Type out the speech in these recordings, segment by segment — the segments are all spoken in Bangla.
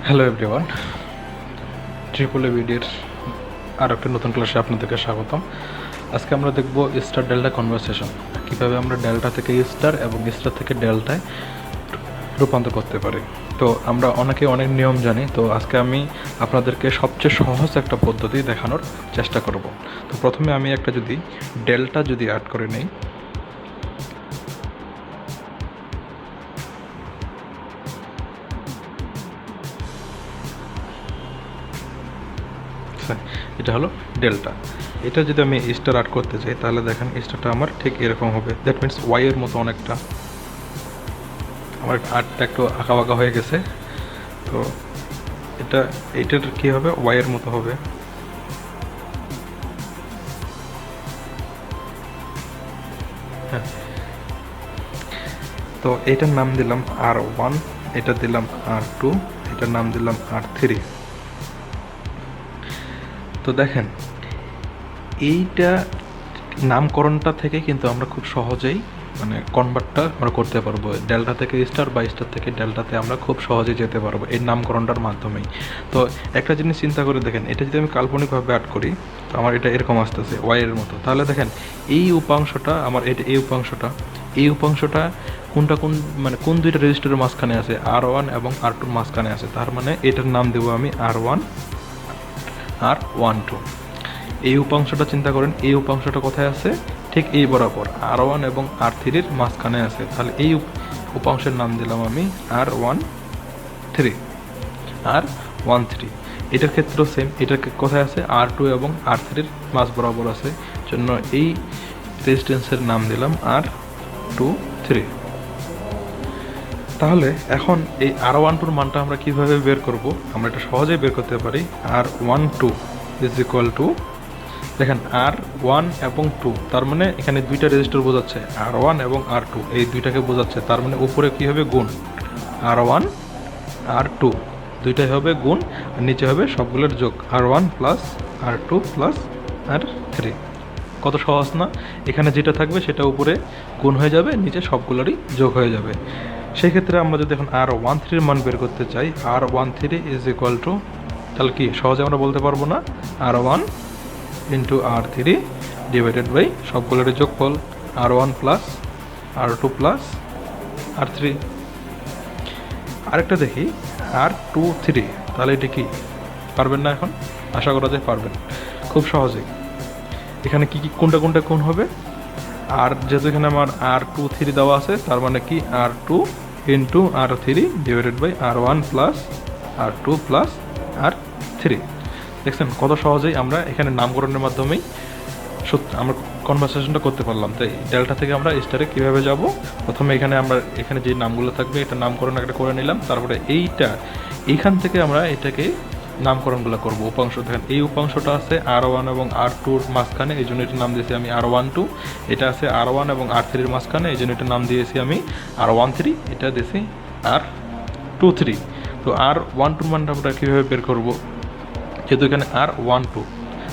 হ্যালো এভরিওয়ান, ট্রিপল এবিডির আর একটা নতুন ক্লাসে আপনাদেরকে স্বাগতম। আজকে আমরা দেখব স্টার ডেল্টা কনভারসেশন, কীভাবে আমরা ডেল্টা থেকে স্টার এবং স্টার থেকে ডেল্টায় রূপান্তর করতে পারি। তো আমরা অনেকে অনেক নিয়ম জানি, তো আজকে আমি আপনাদেরকে সবচেয়ে সহজ একটা পদ্ধতি দেখানোর চেষ্টা করব। তো প্রথমে আমি একটা ডেল্টা অ্যাড করে নেই, এটা হলো ডেল্টা। এটা যদি আমি স্টার অ্যাড করতে চাই তাহলে দেখেন স্টারটা আমার ঠিক এরকম হবে। দ্যাট মিনস ওয়াই এর মতো অনেকটা। আমার আর্টটা একটু আঁকা বাঁকা হয়ে গেছে, তো এইটার কী হবে, ওয়াই এর মতো হবে। হ্যাঁ, তো এটার নাম দিলাম R1, এটা দিলাম R2, এটার নাম দিলাম R3। তো দেখেন এইটা নামকরণটা থেকে কিন্তু আমরা খুব সহজেই কনভার্টটা আমরা করতে পারবো। ডেল্টা থেকে স্টার বা স্টার থেকে ডেল্টাতে আমরা খুব সহজেই যেতে পারবো এই নামকরণটার মাধ্যমেই। তো একটা জিনিস চিন্তা করে দেখেন, এটা যদি আমি কাল্পনিকভাবে অ্যাড করি তো আমার এটা এরকম আসতেছে ওয়াইয়ের মতো। তাহলে দেখেন এই উপাংশটা আমার এই উপাংশটা কোনটা কোন দুইটা রেজিস্টারের মাঝখানে আছে, R1 এবং R2 মাঝখানে আছে। তার মানে এটার নাম দেবো আমি R1 R12। এই উপাংশটা চিন্তা করেন, এই উপাংশটা কোথায় আছে, ঠিক এই বরাবর R1 এবং R3-র মাঝখানে আছে। তাহলে এই উপাংশের নাম দিলাম আমি R13। এটার ক্ষেত্রেও সেম, এটার কোথায় আছে, R2 এবং R3-র মাঝ বরাবর আছে, জন্য এই রেজিস্ট্যান্সের নাম দিলাম R23। তাহলে এখন এই R12-র মানটা আমরা কিভাবে বের করব? আমরা এটা সহজেই বের করতে পারি। R12 ইজ ইকুয়াল টু, দেখেন R1 এবং 2, তার মানে এখানে দুইটা রেজিস্টার বোঝাচ্ছে, R1 এবং R2 এই দুইটাকে বোঝাচ্ছে। তার মানে উপরে কী হবে, গুণ। R1 R2 দুইটাই হবে গুণ, আর নিচে হবে সবগুলোর যোগ, R1 plus R2 plus R3। কত সহজ না? এখানে যেটা থাকবে সেটা উপরে গুণ হয়ে যাবে, নিচে সবগুলোরই যোগ হয়ে যাবে। সেই ক্ষেত্রে আমরা যদি এখন R13-র মান বের করতে চাই, R13 ইজ ইকুয়াল টু, তাহলে কি সহজে আমরা বলতে পারবো না, R1 into R3 divided by সবগুলোর যোগফল, R1 plus R2 plus R3। আরেকটা দেখি R23, তাহলে এটা কি পারবেন না? এখন আশা করা যায় পারবেন খুব সহজেই। এখানে কি কোনটা কোন হবে, আর যেহেতু এখানে আমার R23 দেওয়া আছে, তার মানে কি R2 into R3 divided by R1 plus R2 plus R3। দেখছেন কত সহজেই আমরা এখানে নামকরণের মাধ্যমেই আমরা কনভারসেশনটা করতে পারলাম। তাই ডেল্টা থেকে আমরা স্টারে কীভাবে যাব, প্রথমে এখানে যে নামগুলো থাকবে এটা নামকরণ একটা করে নিলাম, তারপরে এইখান থেকে আমরা এটাকে নামকরণগুলো করবো। উপাংশ দেখেন, এই উপাংশটা আছে R1 এবং R2-র মাঝখানে, এই জন্য এটার নাম দিয়েছি আমি R12। এটা আছে R1 এবং R3-র মাঝখানে, এই জন্য এটার নাম দিয়েছি আমি R13। এটা দিয়েছি R23। তো R12 মানটা আমরা কীভাবে বের করবো, যেহেতু এখানে R12,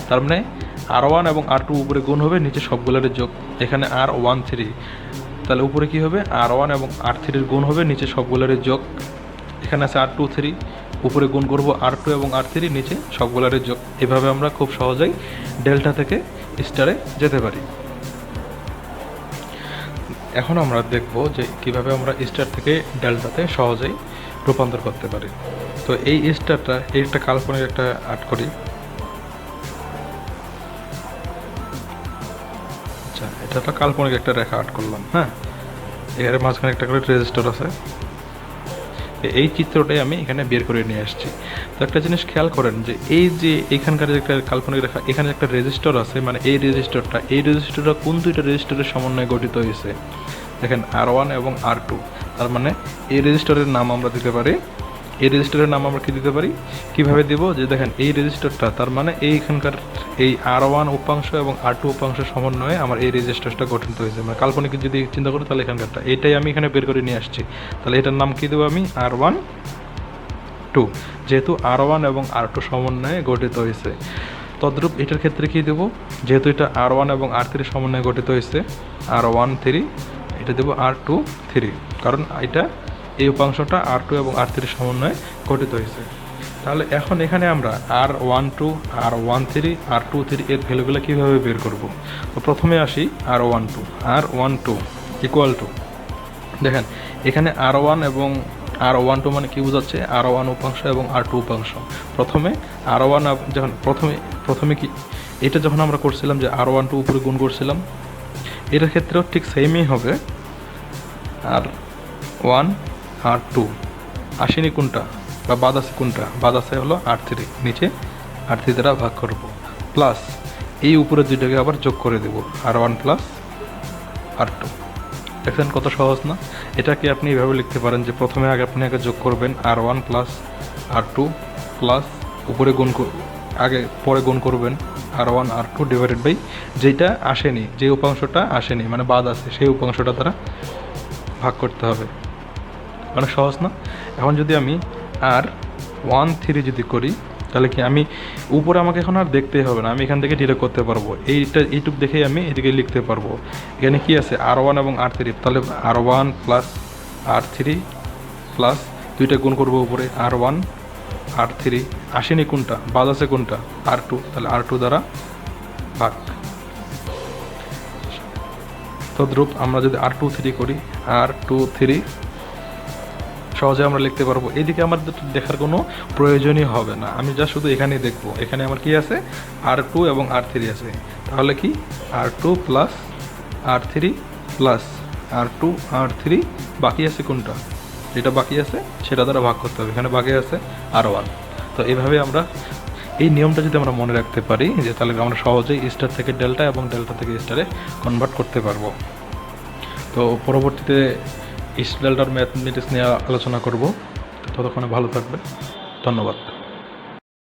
তার মানে R1 এবং R2 উপরে গুণ হবে, নিচে সবগুলোর যোগ। এখানে R13, তাহলে উপরে কি হবে, R1 এবং R3-র গুণ হবে, নিচে সবগুলোর যোগ। এখানে আছে R23, উপরে গুণ করব R2 এবং R3, নিচে সবগুলোর যোগ। এভাবে আমরা খুব সহজেই ডেল্টা থেকে স্টারে যেতে পারি। এখন আমরা দেখব যে কিভাবে আমরা স্টার থেকে ডেল্টাতে সহজেই রূপান্তর করতে পারি। তো এই স্টারটা একটা কাল্পনিক একটা আর্ট করি। আচ্ছা, এটা তো কাল্পনিক একটা রেখা আর্ট করলাম। হ্যাঁ, এর মাঝখানে একটা করে রেজিস্টার আছে, এই চিত্রটাই আমি এখানে বের করে নিয়ে আসছি। তো একটা জিনিস খেয়াল করেন যে এই যে এখানকার যে একটা কাল্পনিক রেখা, এখানে একটা রেজিস্টার আছে, মানে এই রেজিস্টারটা কোন দুইটা রেজিস্টারের সমন্বয়ে গঠিত হয়েছে, দেখেন R1 এবং R2। তার মানে এই রেজিস্টারের নাম আমরা দিতে পারি, এই রেজিস্টারের নাম আমরা কি দিতে পারি, কিভাবে দেব, যে দেখেন এই রেজিস্টারটা, তার মানে এইখানকার এই R1 উপাংশ এবং R2 উপাংশের সমন্বয়ে আমার এই রেজিস্টারটা গঠিত হয়েছে। মানে কাল্পনিক যদি চিন্তা করি তাহলে এখানকারটা, এটাই আমি এখানে বের করে নিয়ে আসছি। তাহলে এটার নাম কি দেবো আমি, R12, যেহেতু R1 এবং R2 সমন্বয়ে গঠিত হয়েছে। তদ্রূপ এটার ক্ষেত্রে কি দেবো, যেহেতু এটা R1 এবং R3 সমন্বয়ে গঠিত হয়েছে, R13, এটা দেবো R23, কারণ এটা এই উপাংশটা R2 এবং R3 সমন্বয়ে গঠিত হয়েছে। তাহলে এখন এখানে আমরা R12 R13 R23 এর ভ্যালুগুলো কীভাবে বের করব? তো প্রথমে আসি R12 ইকুয়াল টু, দেখেন এখানে R1 এবং R12 মানে কি বোঝাচ্ছে? R1 উপাংশ এবং R2 উপাংশ। প্রথমে R1 যখন প্রথমে কি এটা যখন আমরা করছিলাম যে R12 উপরে গুণ করছিলাম, এটার ক্ষেত্রেও ঠিক সেমই হবে। R1 R2 আসেনি কোনটা বা বাদ আছে কোনটা? বাদ আছে হলো R3, নিচে R3 দ্বারা ভাগ করব, প্লাস এই উপরে দুইটাকে আবার যোগ করে দেব, R1 প্লাস R2। দেখছেন কত সহজ না? এটাকে আপনি এভাবে লিখতে পারেন যে প্রথমে আপনি আগে যোগ করবেন R1 প্লাস R2 প্লাস উপরে পরে গুণ করবেন R1 R2 ডিভাইডেড বাই যেটা আসেনি, যে উপাংশটা আসেনি মানে বাদ আছে সেই উপাংশটা দ্বারা ভাগ করতে হবে। অনেক সহজ না? এখন যদি আমি R13 যদি করি, তাহলে কি আমি উপরে আমাকে এখন আর দেখতেই হবে না, আমি এখান থেকে ডিরেক্ট করতে পারবো। এইটুক দেখেই আমি এদিকে লিখতে পারবো। এখানে কি আছে? R1 এবং R3, তাহলে R1 প্লাস R3 প্লাস দুইটা গুণ করবো উপরে R1 R3, আসেনি কোনটা? বাদ আছে কোনটা? R2, তাহলে R2 দ্বারা ভাগ। তদ্রূপ আমরা যদি R23 করি, R23 সহজে আমরা লিখতে পারবো। এদিকে আমার দেখার কোনো প্রয়োজনই হবে না, আমি যা শুধু এখানেই দেখবো। এখানে আমার কি আছে? R2 এবং R3 আছে, তাহলে কি R2 plus R3 plus R2 R3, বাকি আছে কোনটা? যেটা বাকি আছে সেটা দ্বারা ভাগ করতে হবে। এখানে বাকি আছে R1। তো এইভাবে আমরা এই নিয়মটা যদি আমরা মনে রাখতে পারি, যে তাহলে আমরা সহজেই স্টার থেকে ডেল্টা এবং ডেল্টা থেকে স্টারে কনভার্ট করতে পারবো। তো পরবর্তীতে স্টার ডেল্টার ম্যাথমেটিক্স নিয়ে আলোচনা করব। ততক্ষণে ভালো থাকবেন, ধন্যবাদ।